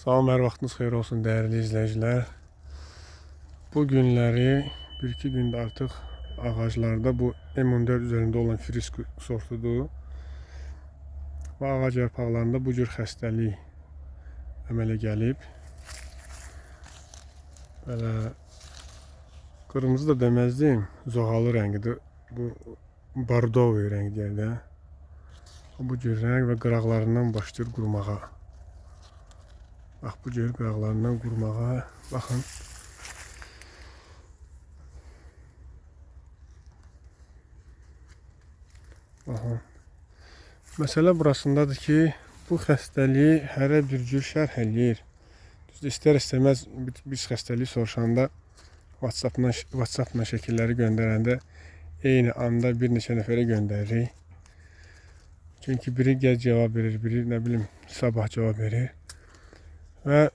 Salam, hər vaxtınız xeyir olsun dəyərli izləyicilər. Bu günləri bir-iki gündür artıq ağaclarda bu M14 üzərində olan frisk sortudur. Və ağac yarpaqlarında bu cür xəstəlik əmələ gəlib. Belə qırmızı da deməzdim, zoğalı rəngidir. Bu bardovi rəngdir də. Bu cür rəng və qıraqlarından başlayır qurumağa. Bax, bu cür qıraqlarından qurmağa, baxın. Baxın. Məsələ burasındadır ki, bu xəstəliyi hərə bir cür şərh eləyir. İstər-istəməz biz xəstəliyi soruşanda WhatsApp-la şəkilləri göndərəndə eyni anda bir neçə nəfərə göndəririk. Çünki biri gec cavab verir, biri nə bilim sabah cavab verir. Və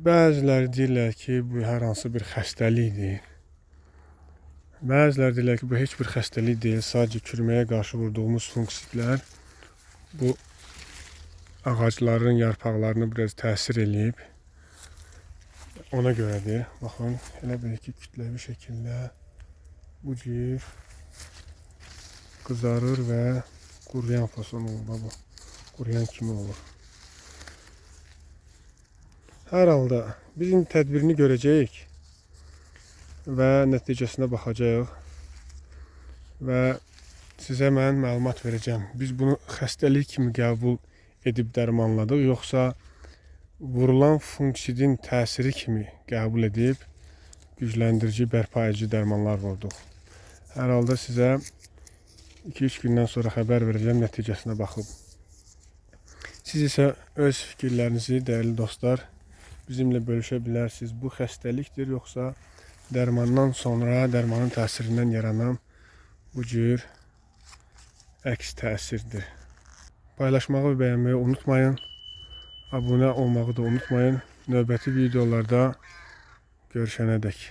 bəziləri deyirlər ki, bu hər hansı bir xəstəlikdir. Bəziləri deyirlər ki, bu heç bir xəstəlik deyil, sadəcə çürüməyə qarşı vurduğumuz funksitlər bu ağacların yarpaqlarını biraz təsir eləyib. Ona görədir. Baxın, elə bir ki, kütləvi şəkildə bu cür qızarır və quruyan fason olur. Bu quruyan kimi olur. Hər halda biz indi tədbirini görəcəyik və nəticəsinə baxacağıq və sizə mən məlumat verəcəm. Biz bunu xəstəlik kimi qəbul edib dərmanladıq, yoxsa vurulan funksidin təsiri kimi qəbul edib gücləndirici, bərpa edici dərmanlar vurduq. Hər halda sizə 2-3 gündən sonra xəbər verəcəm nəticəsinə baxıb. Siz isə öz fikirlərinizi, dəyərli dostlar, bizimlə bölüşə bilərsiniz. Bu xəstəlikdir, yoxsa dərmandan sonra, dərmanın təsirindən yaranan bu cür əks təsirdir. Paylaşmağı və bəyənməyi unutmayın. Abunə olmağı da unutmayın. Növbəti videolarda görüşənədək.